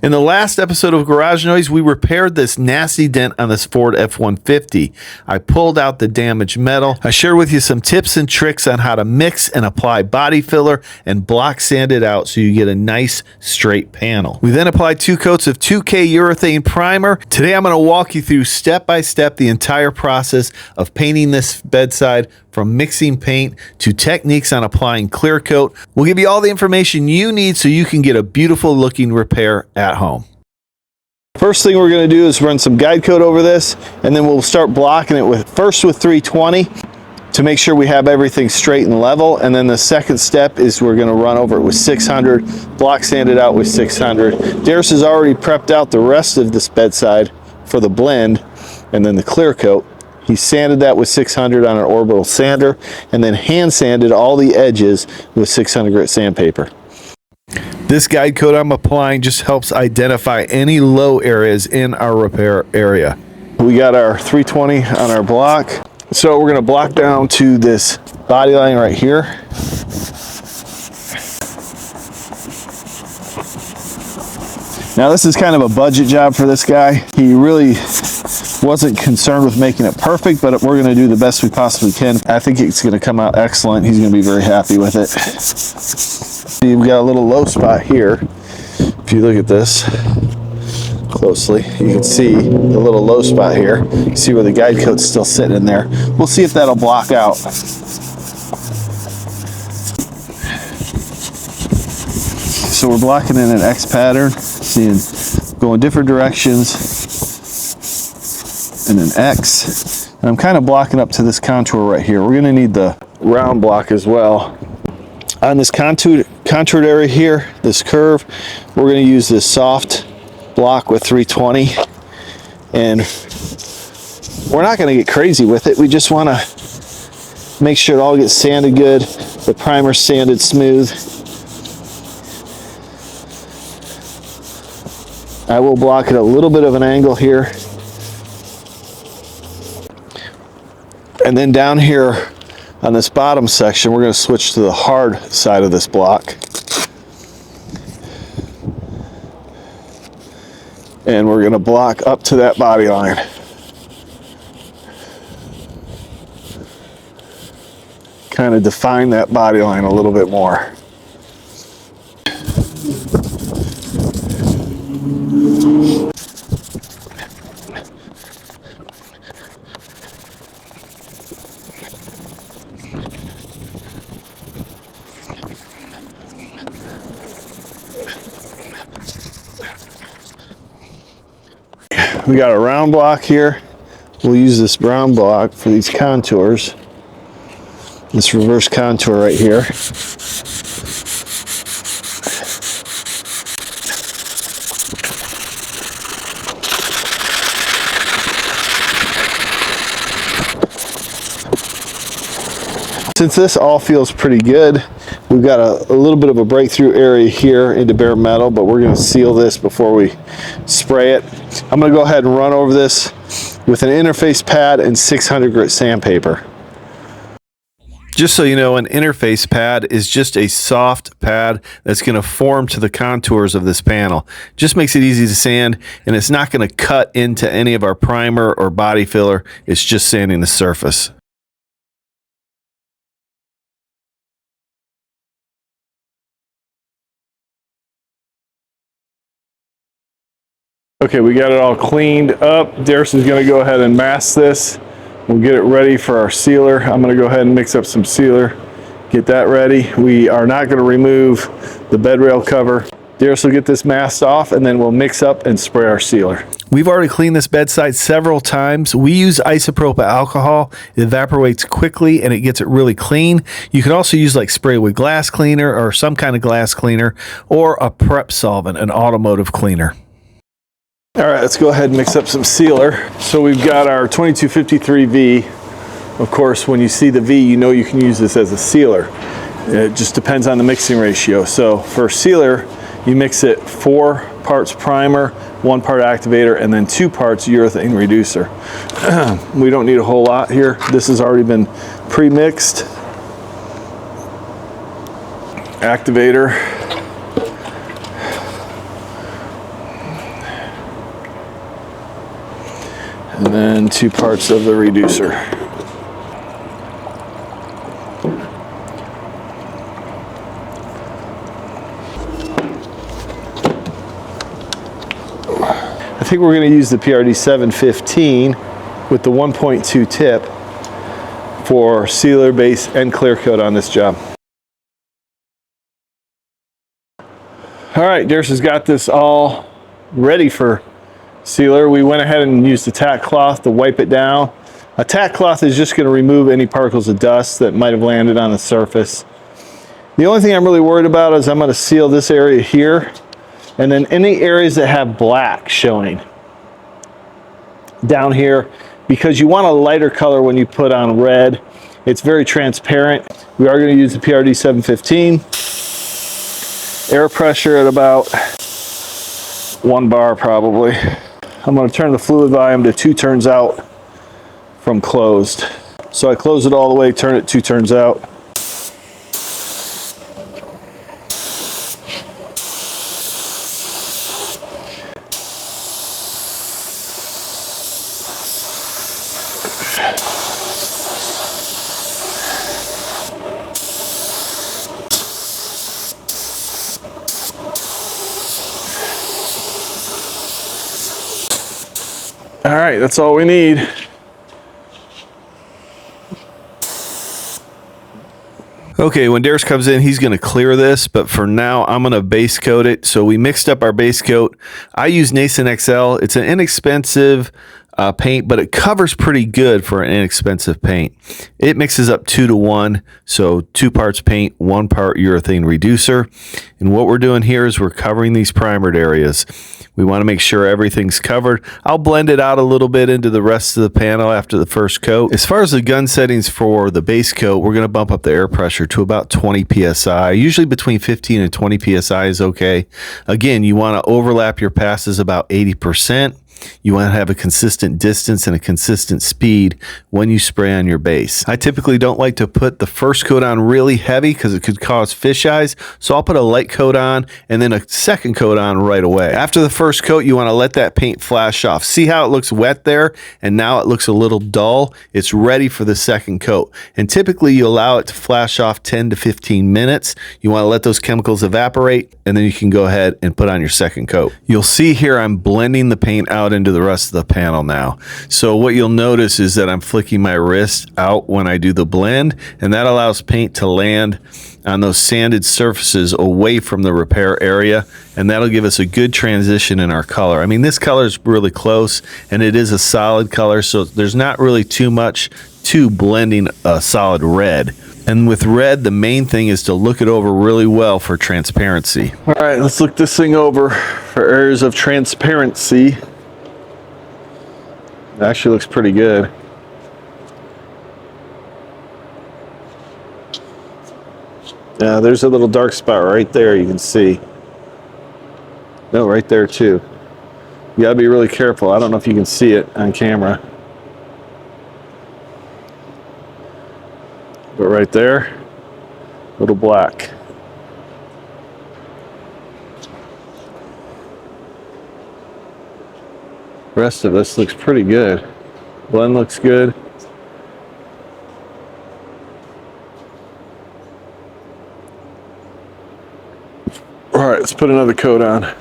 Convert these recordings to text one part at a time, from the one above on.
In the last episode of Garage Noise, we repaired this nasty dent on this Ford F-150. I pulled out the damaged metal. I shared with you some tips and tricks on how to mix and apply body filler and block sand it out so you get a nice straight panel. We then applied 2 coats of 2K urethane primer. Today I'm going to walk you through step by step the entire process of painting this bedside, from mixing paint to techniques on applying clear coat. We'll give you all the information you need so you can get a beautiful looking repair at home. First thing we're going to do is run some guide coat over this, and then we'll start blocking it first with 320 to make sure we have everything straight and level. And then the second step is we're going to run over it with 600, block sand it out with 600. Daris has already prepped out the rest of this bedside for the blend and then the clear coat. He sanded that with 600 on an orbital sander and then hand sanded all the edges with 600 grit sandpaper. This guide coat I'm applying just helps identify any low areas in our repair area. We got our 320 on our block. So we're going to block down to this body line right here. Now this is kind of a budget job for this guy. He really wasn't concerned with making it perfect, but we're going to do the best we possibly can. I think it's going to come out excellent. He's going to be very happy with it. See, we've got a little low spot here. If you look at this closely, you can see the little low spot here. You see where the guide coat's still sitting in there. We'll see if that'll block out. So we're blocking in an X pattern, seeing going different directions in an X. And I'm kind of blocking up to this contour right here. We're going to need the round block as well. On this contoured area here, this curve, we're going to use this soft block with 320. And we're not going to get crazy with it. We just want to make sure it all gets sanded good, the primer's sanded smooth. I will block it a little bit of an angle here. And then down here on this bottom section, we're going to switch to the hard side of this block. And we're going to block up to that body line. Kind of define that body line a little bit more. We got a round block here. We'll use this round block for these contours. This reverse contour right here. Since this all feels pretty good, we've got a little bit of a breakthrough area here into bare metal, but we're going to seal this before we spray it. I'm going to go ahead and run over this with an interface pad and 600 grit sandpaper. Just so you know, an interface pad is just a soft pad that's going to form to the contours of this panel. Just makes it easy to sand, and it's not going to cut into any of our primer or body filler. It's just sanding the surface. Okay, we got it all cleaned up. Daris is going to go ahead and mask this. We'll get it ready for our sealer. I'm going to go ahead and mix up some sealer, get that ready. We are not going to remove the bed rail cover. Daris will get this masked off, and then we'll mix up and spray our sealer. We've already cleaned this bedside several times. We use isopropyl alcohol. It evaporates quickly and it gets it really clean. You can also use like spray with glass cleaner or some kind of glass cleaner, or a prep solvent, an automotive cleaner. All right, let's go ahead and mix up some sealer. So we've got our 2253V. Of course, when you see the V, you know you can use this as a sealer. It just depends on the mixing ratio. So for sealer, you mix it 4 parts primer, 1 part activator, and then 2 parts urethane reducer. We don't need a whole lot here. This has already been pre-mixed. Activator. And then 2 parts of the reducer. I think we're going to use the PRD 715 with the 1.2 tip for sealer, base, and clear coat on this job. All right, Daris has got this all ready for sealer. We went ahead and used a tack cloth to wipe it down. A tack cloth is just going to remove any particles of dust that might have landed on the surface. The only thing I'm really worried about is I'm going to seal this area here, and then any areas that have black showing down here, because you want a lighter color when you put on red. It's very transparent. We are going to use the PRD 715. Air pressure at about 1 bar probably. I'm going to turn the fluid volume to 2 turns out from closed. So I close it all the way, turn it 2 turns out. All right, that's all we need. Okay, when Daris comes in, he's going to clear this, but for now, I'm going to base coat it. So we mixed up our base coat. I use Nason XL. It's an inexpensive paint, but it covers pretty good for an inexpensive paint. It mixes up 2 to 1, so 2 parts paint, 1 part urethane reducer. And what we're doing here is we're covering these primered areas. We want to make sure everything's covered. I'll blend it out a little bit into the rest of the panel after the first coat. As far as the gun settings for the base coat, we're going to bump up the air pressure to about 20 psi. Usually between 15 and 20 psi is okay. Again, you want to overlap your passes about 80%. You want to have a consistent distance and a consistent speed when you spray on your base. I typically don't like to put the first coat on really heavy because it could cause fish eyes. So I'll put a light coat on and then a second coat on right away. After the first coat, you want to let that paint flash off. See how it looks wet there? And now it looks a little dull. It's ready for the second coat. And typically you allow it to flash off 10 to 15 minutes. You want to let those chemicals evaporate and then you can go ahead and put on your second coat. You'll see here I'm blending the paint out into the rest of the panel now. So what you'll notice is that I'm flicking my wrist out when I do the blend, and that allows paint to land on those sanded surfaces away from the repair area, and that'll give us a good transition in our color. I mean, this color is really close and it is a solid color, so there's not really too much to blending a solid red. And with red, the main thing is to look it over really well for transparency. All right, let's look this thing over for areas of transparency. It actually looks pretty good. Yeah, there's a little dark spot right there you can see. No, right there too. You gotta be really careful. I don't know if you can see it on camera. But right there, a little black. The rest of this looks pretty good. Blend looks good. All right, let's put another coat on.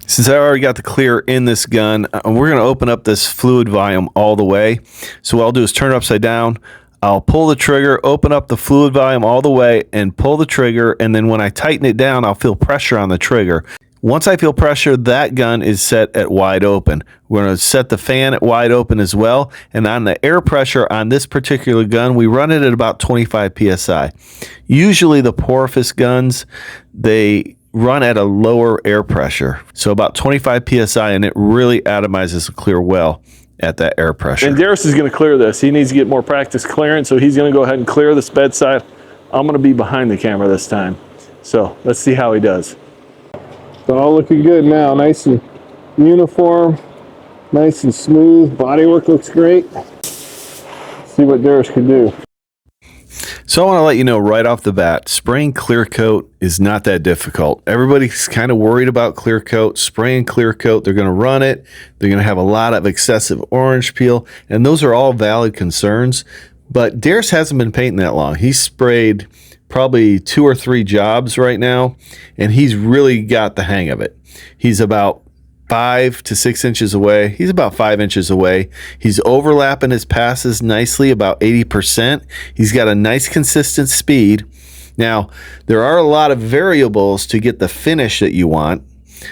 Since I already got the clear in this gun, we're going to open up this fluid volume all the way. So what I'll do is turn it upside down. I'll pull the trigger, open up the fluid volume all the way, and pull the trigger. And then when I tighten it down, I'll feel pressure on the trigger. Once I feel pressure, that gun is set at wide open. We're going to set the fan at wide open as well. And on the air pressure on this particular gun, we run it at about 25 psi. Usually the Porpoise guns, they run at a lower air pressure, so about 25 psi, and it really atomizes the clear well at that air pressure. And Daris is going to clear this. He needs to get more practice clearing, so he's going to go ahead and clear this bedside. I'm going to be behind the camera this time, so let's see how he does. It's all looking good now. Nice and uniform, nice and smooth. Bodywork looks great. Let's see what Daris can do. So I want to let you know right off the bat, spraying clear coat is not that difficult. Everybody's kind of worried about clear coat. Spraying clear coat, they're going to run it. They're going to have a lot of excessive orange peel, and those are all valid concerns. But Daris hasn't been painting that long. He's sprayed probably 2 or 3 jobs right now, and he's really got the hang of it. He's about 5 to 6 inches away. He's about 5 inches away. He's overlapping his passes nicely, about 80%. He's got a nice consistent speed. Now, there are a lot of variables to get the finish that you want.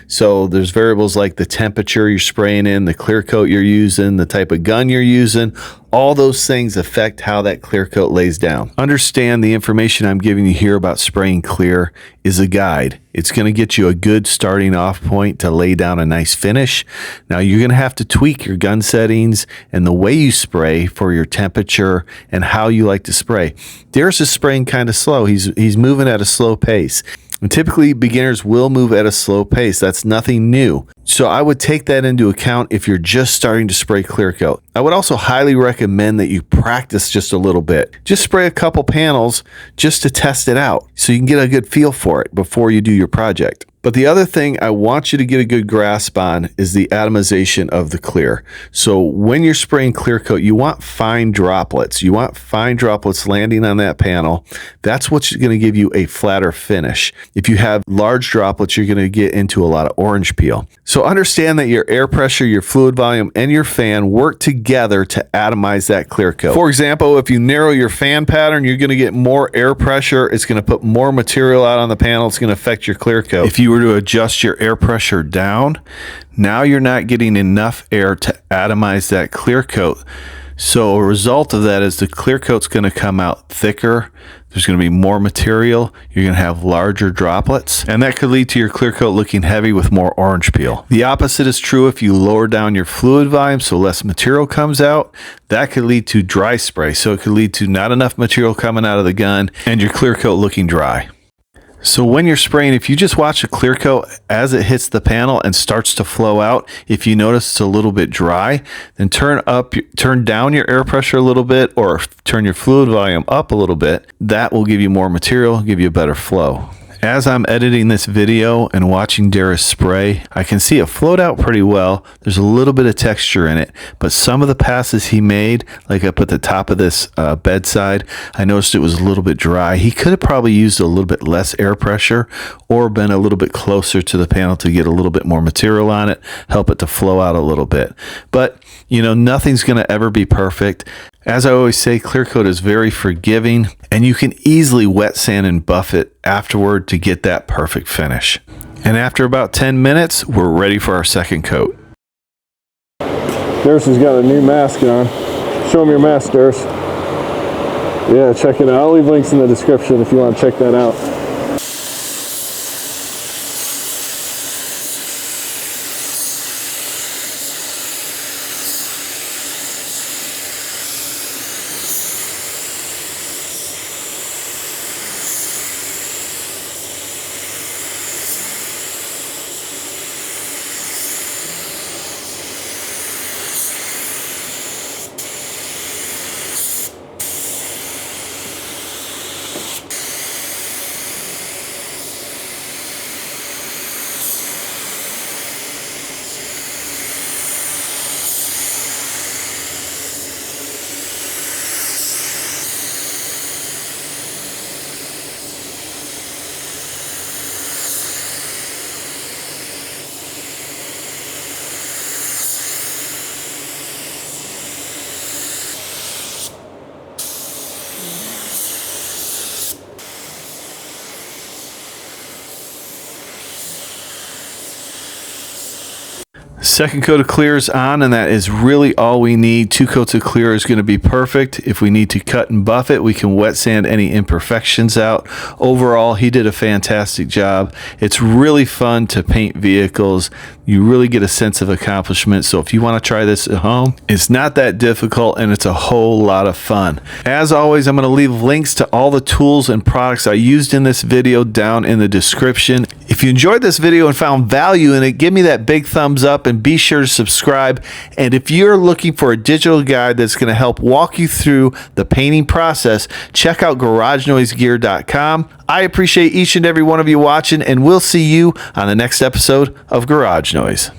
So there's variables like the temperature you're spraying in, the clear coat you're using, the type of gun you're using. All those things affect how that clear coat lays down. Understand the information I'm giving you here about spraying clear is a guide. It's going to get you a good starting off point to lay down a nice finish. Now you're going to have to tweak your gun settings and the way you spray for your temperature and how you like to spray. Daris is spraying kind of slow. He's moving at a slow pace. And typically beginners will move at a slow pace. That's nothing new. So I would take that into account if you're just starting to spray clear coat. I would also highly recommend that you practice just a little bit. Just spray a couple panels just to test it out so you can get a good feel for it before you do your project. But the other thing I want you to get a good grasp on is the atomization of the clear. So when you're spraying clear coat, you want fine droplets. You want fine droplets landing on that panel. That's what's going to give you a flatter finish. If you have large droplets, you're going to get into a lot of orange peel. So understand that your air pressure, your fluid volume, and your fan work together to atomize that clear coat. For example, if you narrow your fan pattern, you're going to get more air pressure. It's going to put more material out on the panel. It's going to affect your clear coat. If you were to adjust your air pressure down, now you're not getting enough air to atomize that clear coat. So a result of that is the clear coat's going to come out thicker. There's going to be more material. You're going to have larger droplets, and that could lead to your clear coat looking heavy with more orange peel. The opposite is true if you lower down your fluid volume so less material comes out. That could lead to dry spray. So it could lead to not enough material coming out of the gun and your clear coat looking dry. So when you're spraying, if you just watch a clear coat as it hits the panel and starts to flow out, if you notice it's a little bit dry, then turn down your air pressure a little bit or turn your fluid volume up a little bit. That will give you more material, give you a better flow. As I'm editing this video and watching Daris spray, I can see it flowed out pretty well. There's a little bit of texture in it, but some of the passes he made, like up at the top of this bedside, I noticed it was a little bit dry. He could have probably used a little bit less air pressure or been a little bit closer to the panel to get a little bit more material on it, help it to flow out a little bit. But, you know, nothing's going to ever be perfect. As I always say, clear coat is very forgiving, and you can easily wet sand and buff it afterward to get that perfect finish. And after about 10 minutes, we're ready for our second coat. Daris has got a new mask on. Show him your mask, Daris. Yeah, check it out. I'll leave links in the description if you want to check that out. Second coat of clear is on, and that is really all we need. 2 coats of clear is going to be perfect. If we need to cut and buff it, we can wet sand any imperfections out. Overall, he did a fantastic job. It's really fun to paint vehicles. You really get a sense of accomplishment. So if you want to try this at home, it's not that difficult, and it's a whole lot of fun. As always, I'm going to leave links to all the tools and products I used in this video down in the description. If you enjoyed this video and found value in it, give me that big thumbs up and be sure to subscribe. And if you're looking for a digital guide that's going to help walk you through the painting process, check out GarageNoiseGear.com. I appreciate each and every one of you watching, and we'll see you on the next episode of Garage Noise.